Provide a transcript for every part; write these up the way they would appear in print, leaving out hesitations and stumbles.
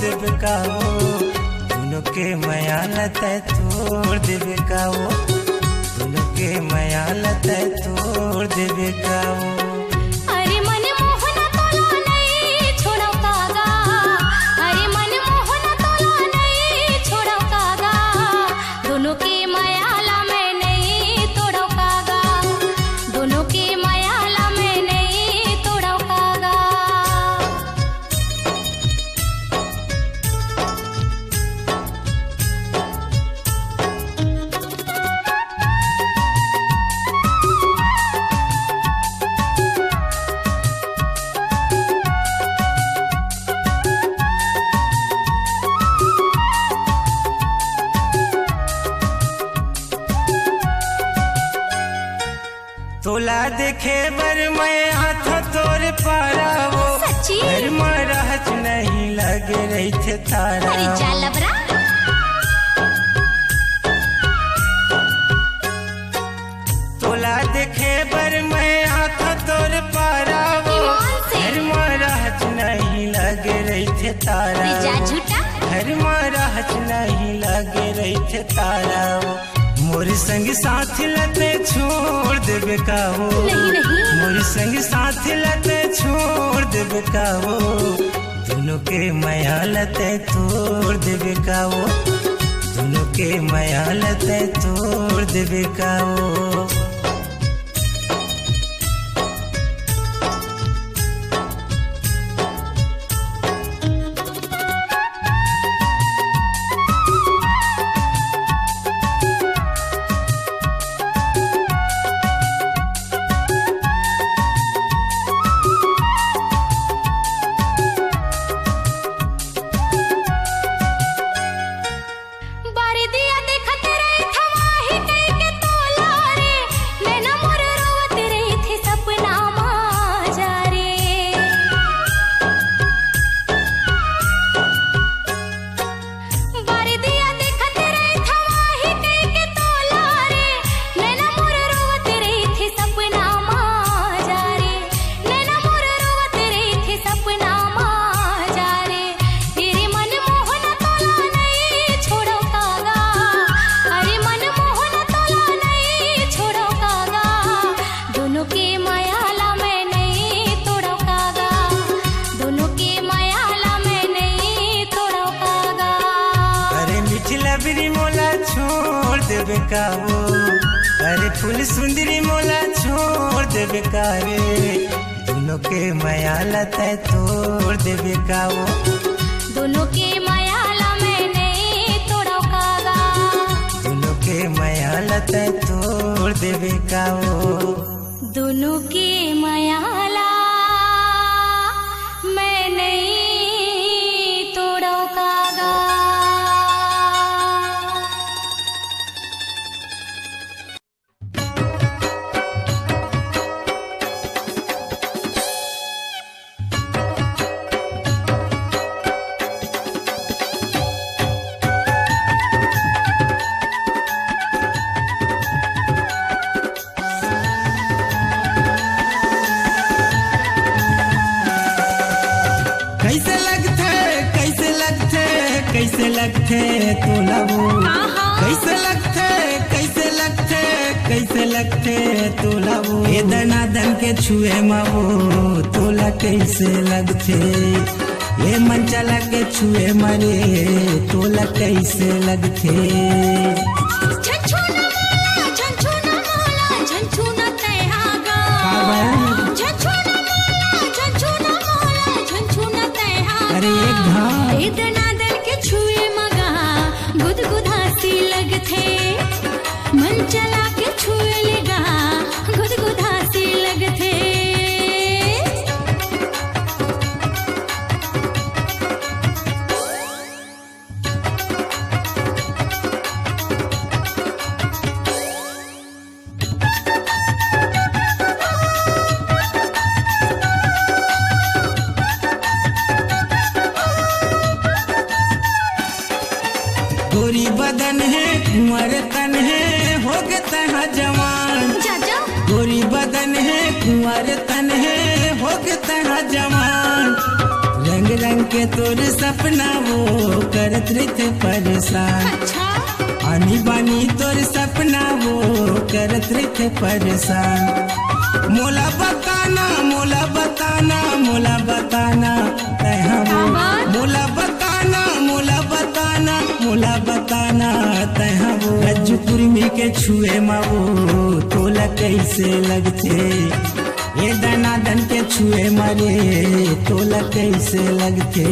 देवे का वो, दोनों के मयालत तोड़ देवे का वो, दोनों के मयालत तोड़ देवे का वो। अरे मन मोहना तोला नहीं छोड़ो कागा, अरे मन मोहना तोला नहीं छोड़ो कागा, दोनों के मयाला में नहीं तोड़ो कागा, दोनों के मयाला में नहीं तोड़ो कागा। तोला देखे बर मैं हाथ तोर पारा वो, सच्ची? घर में रहच नहीं लगे रही थे तारा। अरे जा लबरा, तोला देखे बर मैं हाथ तोर पारा वो, ईमान से। घर में रहच नहीं लगे रही थे तारा। अरे जा झूठा, घर में रहच नहीं लगे रही थे तारा वो, मोर संग साथ लते छोड़ देवे का वो, नहीं नहीं, मोर संग साथ लते छोड़ देवे का वो, दोनों के मयालत तोड़ देवे का वो, दोनों के मयालत तोड़ देवे का वो। बारी दिया देखत रही थवाही कई के तोला रे, नैना मोर रोवत रही थी सपना माजा रे। बारी दिया देखत रही थवाही कई के तोला रे, नैना मोर रोवत रही थी सपना माजा रे, नैना मोर रोवत रही थी सपना माजा रे। तेरे मन मोहना तोला नहीं छोड़ो कागा, अरे मन मोहना तोला नहीं छोड़ो कागा, दोनों के मयाला में नहीं तोड़ो कागा, दोनों के मयाला में नहीं तोड़ो कागा। अरे मिथिला बिरी मोला छोड़ देवे का वो, अरे फूल सुंदरी मोला छोड़ देवे का रे, दोनों के मयालत तोड़ देवे का वो, दोनों के मयाला में नहीं तोड़ो कागा, दोनों के मयालत तोड़ देवे का वो। दोनों के मयाला में नहीं तोड़ो कागा। कैसे लगते कैसे लगते कैसे लगते तोला वो, कैसे लगते कैसे लगते कैसे लगते तोला वो, ये दनादन के छुए मा वो तोला कैसे लगते, ये मन चला के छुए मारे तोला कैसे लगते। झंझुना मोला, झंझुना मोला, झंझुना तैहागा। झंझुना मोला, झंझुना मोला, झंझुना तैहागा। अरे एक घाव वेदनादन के छुए मगा गुदगुदासी लगथे, मन चला के छुए लेगा गुदगुदासी लगथे। गोरी बदन है कुंवर तन है हो गए तहा जवान, चाचा गोरी बदन है कुंवर तन है हो गए तहा जवान, रंग रंग के तोर सपना वो करत रहते परेशान। अच्छा आनी बानी तोर सपना वो करत रहते परेशान। मोला बताना मोला बताना मोला बताना तैहा वो मोला बताना मोला बताना मोला बताना तैहा वो रज्जू कुर्मी के छुए मावो तोला कैसे लगते। ये दनादन के छुए मारे तोला कैसे लगते।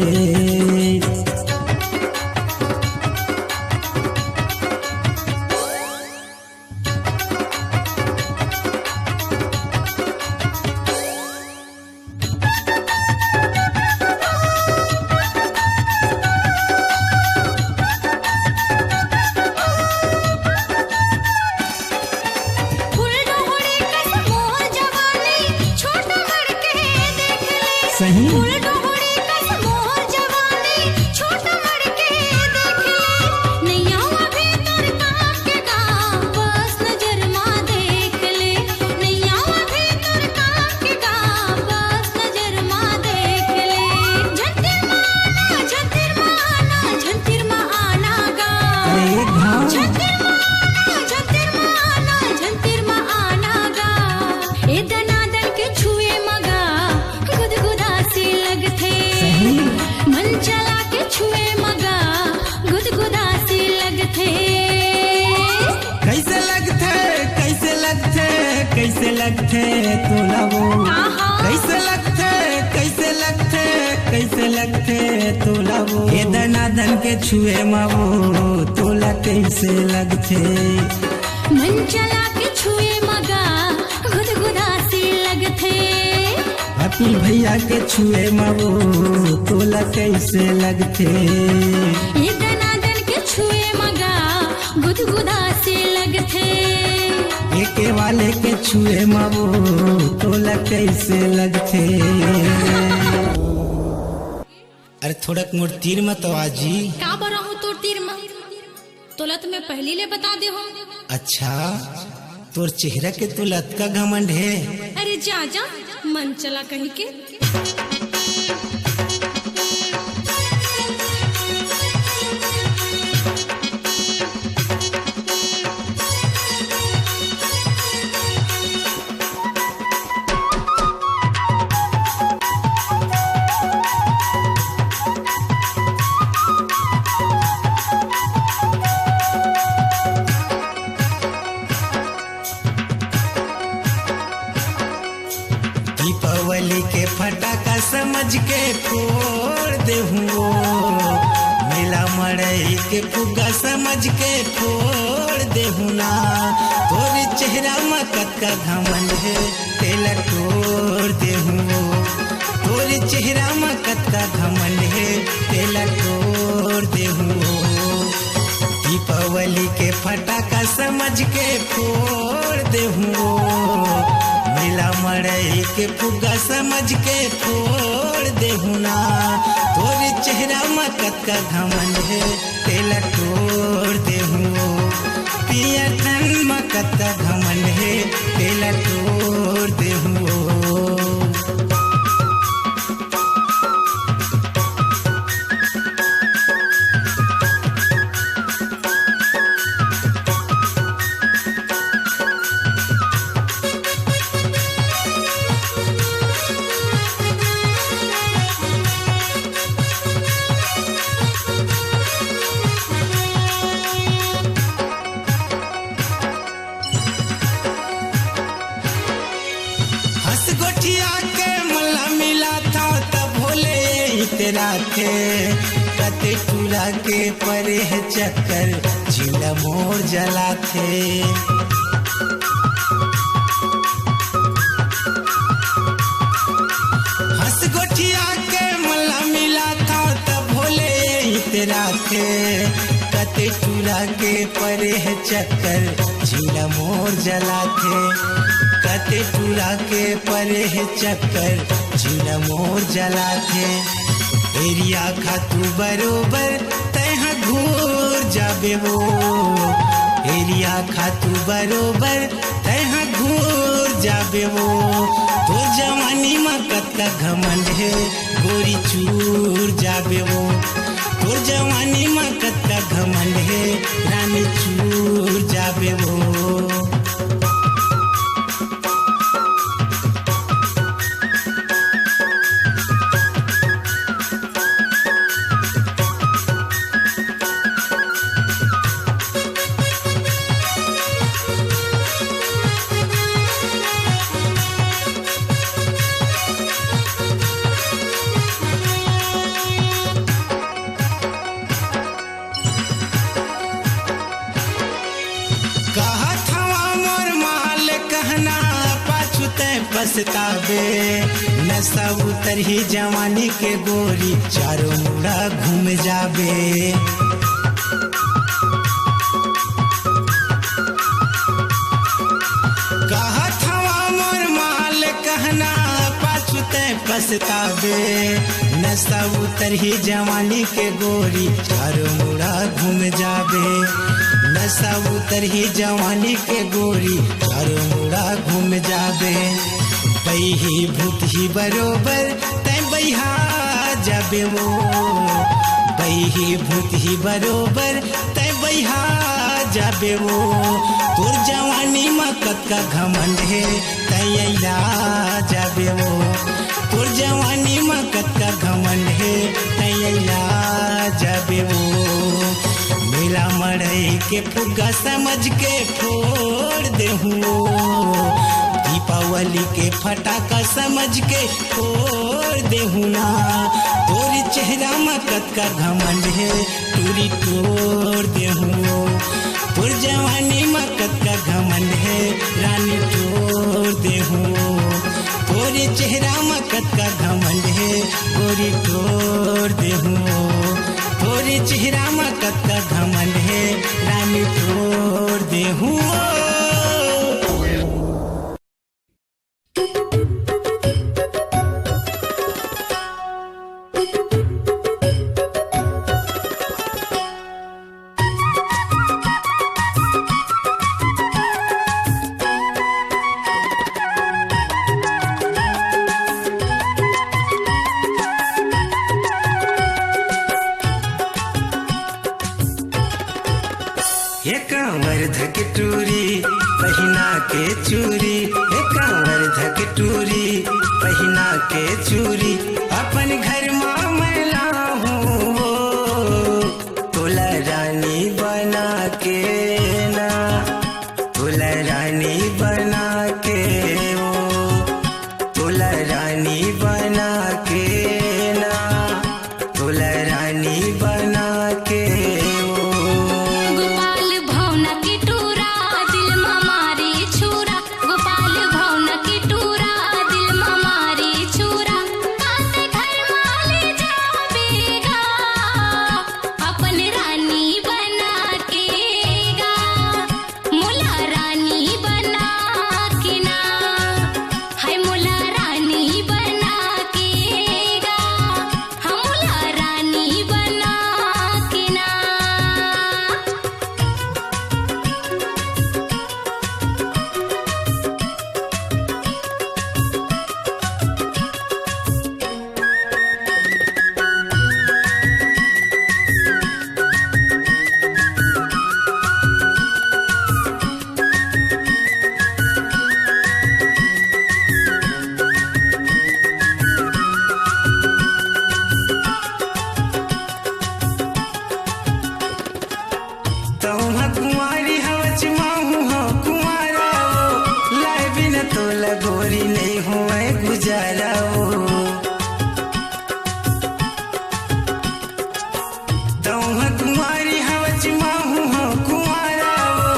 सही फूल डोहड़ी कस मोर जवानी छोटा मड़के देख ले। नैया अभी तोर काम के गाँव बस नजर माँ देख ले। नैया अभी तोर काम के गाँव बस नजर माँ देख ले। झंतिर माना झंतिर माना झंतिर माना गा। झंतिर माना झंतिर माना झंतिर माना गा। ए दनादन के छुए मगा गुदगुदासी लगथे। मन चला के छुए मगा गुदगुदासी लगथे। कैसे लगथे कैसे लगथे कैसे लगथे तोला वो कैसे लगथे कैसे लगथे कैसे लगथे तोला वो। ये दनादन के छुए मावो तोला कैसे लगथे। मन चला के छुए मगा गुदगुदासी लगथे। अपनी भैया के छुए मावो तोला कैसे लगथे। ये दनादन के छुए मगा गुदगुदासी लगथे। एके वाले के छुए मावो तोला कैसे लगथे। अरे थोड़क मोर तीर मत आजी। का बरा हूँ तोर तीर में तोला तो मैं पहली ले बता दे हूँ। अच्छा तोर चेहरा के तुलत का घमंड है। अरे जा जा मन चला कहीं के। दीपावली के फटाका समझ के फोड़ दे हुओ। मेला मड़ई के फुग्गा समझ के फोड़ दे हुना। तोरे चेहरा में कतका घमंड है तेला तोड़ दे हुओ। तोरे चेहरा में कतका घमंड है तेला तोड़ दे हुओ। दीपावली के फटाका समझ के फोड़ दे हुओ। मेला मड़ई के फुग्गा समझ के फोड़ दे हुना। तोरे चेहरा में कतका घमंड है तेला तोड़ दे हुओ। पिया तन में कतका घमंड है तेला तोड़ दे हुओ। तेरा थे कते टूरा के परे है चक्कर जिला मोर जला थे। हंस गोठिया के मला मिला था तब भोले तेरा थे कते टूरा के परे है चक्कर जिला मोर जला थे। कते टूरा के परे है चक्कर जिला मोर जला थे। एरिया खातू बरोबर तैहा घूर जाबे वो। एरिया खातू बरोबर तैहा घूर जाबे वो तोर जवानी में कत्ता घमंड है गोरी चूर जाबे वो तोर जवानी में कत्ता घमंड है रानी चूर जाबे वो पछतावे नशा उतर ही जवानी के गोरी चारों मुड़ा घूम जाबे कहत हवा मोर माल कहना पाछुते पछतावे नशा उतर ही जवानी के गोरी चारों मुड़ा घूम जाबे नशा उतर ही जवानी के गोरी चारों मुड़ा घूम जाबे बही भूत ही बरोबर तय बहा जाबे वो बही भूत ही बरोबर तय बहा जाबे वो तोर जवानी में कत्का घमंड है तैला जाबे वो तोर जवानी में कत्का घमंड है तैला जाबे वो मेला मड़ई के फुग्गा समझ के फोड़ देहूँ दीपावली के फटाका समझ के फोड़ देहूँ ना तोरी चेहरा में कत्का घमंड है टूरी तोड़ देहूँ तोर जवानी में कत्का घमंड है रानी तोड़ देहूँ तोरी चेहरा में कत्का घमंड है गोरी तोड़ देहूँ तोरी चेहरा में कत्का घमंड है रानी तोड़ देहूँ कांवर धक टूरी पहिना के चूरी कांवर धक टूरी पहिना के चूरी अपन घर माँ मैला हूँ तोला रानी बना के ना तोला रानी बना के ओ तोला रानी बना के ना तोला रानी बना के गोरी नहीं हुए गुजारा वो कुमारी हवच माहू हो कुमारा वो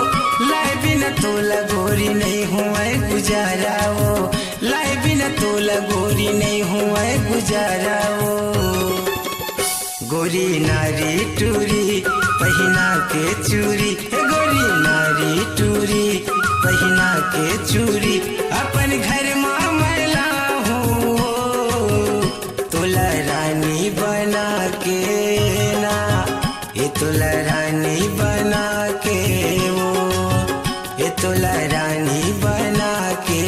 लाए बिना तोला गोरी नहीं हुए गुजारा वो लाए बिना तोला गोरी नहीं हुए गुजारा वो गोरी नारी टूरी पहिना के चूरी गोरी नारी टूरी पहिना के चूरी अपन घर माँ मैला हूँ तोला रानी बना के ना ये तोला रानी बना के वो ये तोला रानी बना के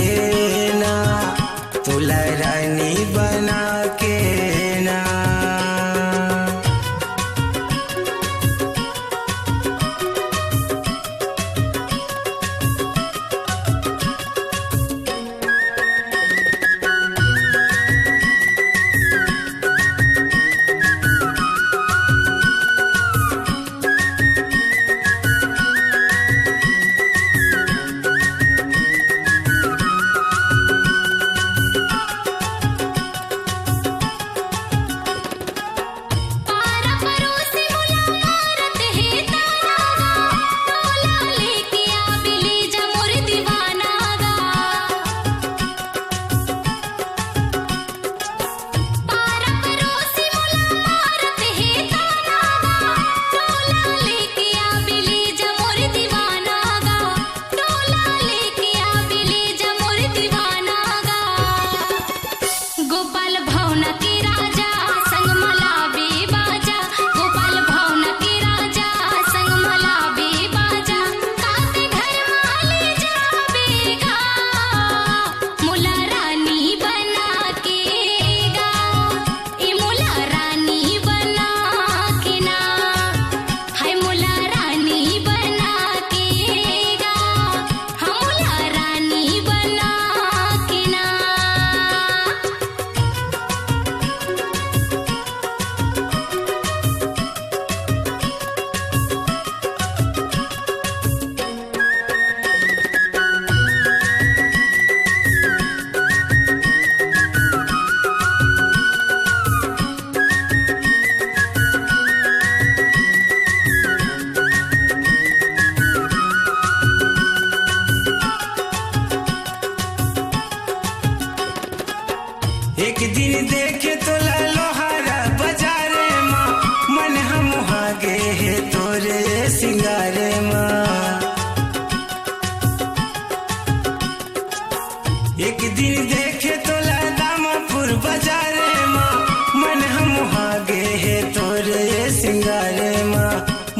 सिंगारे माँ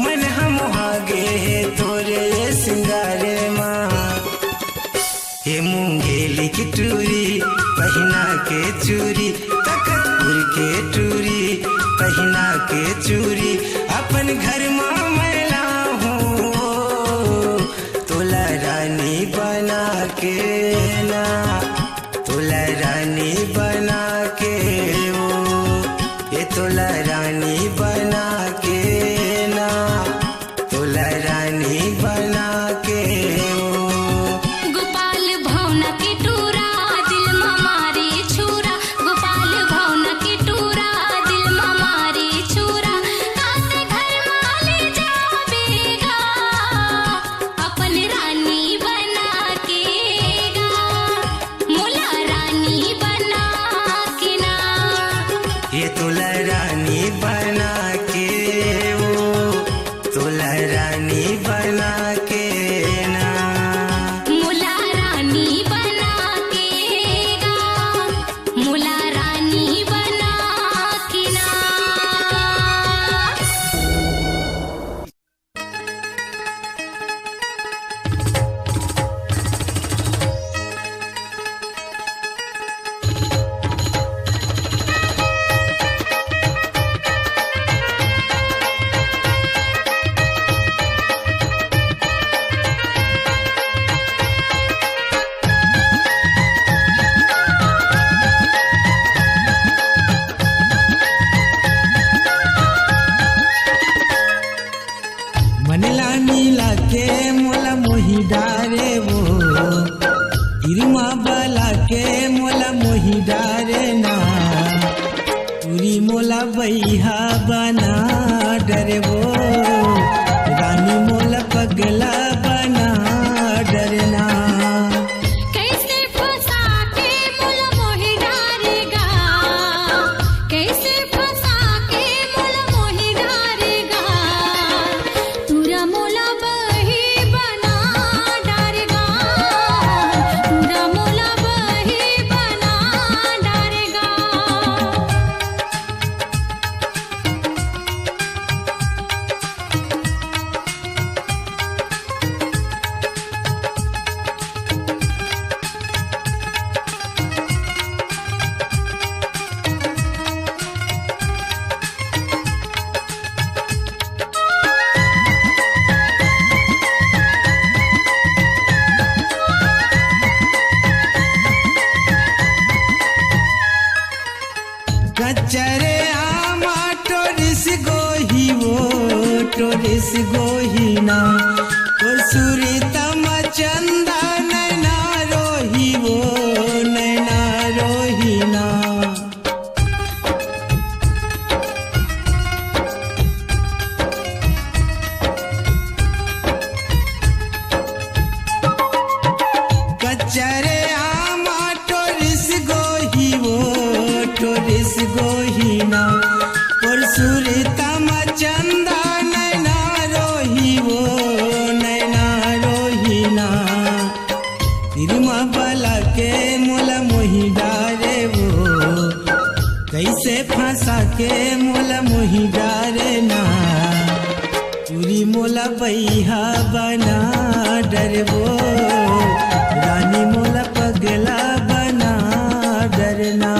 मन हम आगे है तोरे सिंगारे माँ। ये मूंगेली की टूरी पहना के चूरी तकतपुर के टूरी पहना के चूरी अपन घर माँ मैला हूँ तोला रानी बना के ना तोला रानी बना के ओ ये तोला रानी बना के ना तोला रानी बना के ओ। गोपाल भावना के टूरा दिल में मारे छुरा गोपाल भावना के टूरा दिल में मारे छुरा कासे घर माले जावेगा अपन रानी बना के गा मोला रानी बना के ना ये तोला रानी बना के ओ तोला रानी बना के ना मोला रानी बना के गा मोला रानी बना के ना। मनला नीला के मोला मोही डारे वो इरमा बला के मोला मोही डारे ना पूरी मोला बैहा बना डरे वो रानी मोला पगला बना डरना। कैसे फंसा के मोला मोहि डारेगा कैसे फंसा के मोला मोहि डारेगा तूरा मोला बही बना डारेगा तूरा मोला बही बना डारेगा। कचरे आमा टोरिस गोही वो टोरिस गोही ना और सूरी तमा चंदा नैना रोही वो नैना रोही ना। कचरे आमा टोरिस गोही वो टोरिस गोही ना और सूरी तमा चंदा नैना रोही वो नैना रोही ना। तिरमा बला के मोला मोही डारे वो कैसे फंसा के मोला मोही डारे ना चूरी मोला बैहा बना डरबो रानी मोला पगला बना डरना।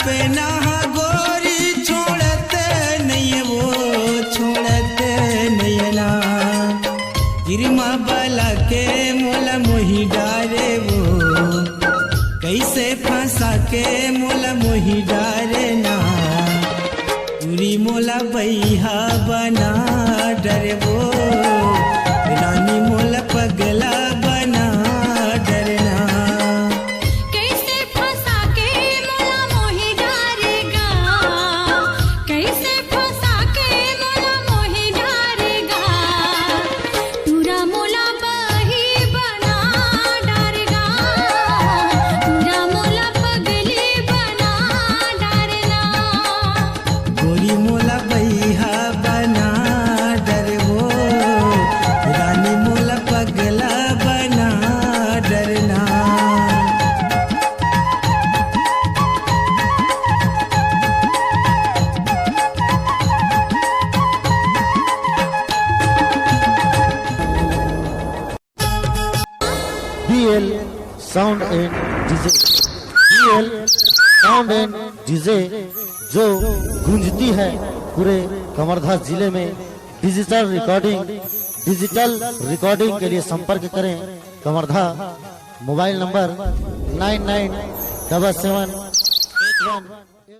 सपना गोरी छोड़ते नहीं वो छोड़ते नहीं ना गिरमा बला के मोला मोही डारे वो कैसे फंसा के मोला मोही डारे ना पूरी मोला बैहा बना डरे वो रानी मोला पगला बना डरना कैसे फंसा के मोला मोही डारेगा कैसे फंसा के मोला मोही डारेगा पूरा मोला बही बना डारेगा पूरा मोला पगली बना डारना गोरी मोला बैहा बना डरे वो रानी मोला पगला बना डरना BL sound and DJ BL sound and DJ जो गूंजती है पूरे कमरधा जिले में डिजिटल रिकॉर्डिंग के लिए संपर्क करें कमरधा मोबाइल नंबर 997781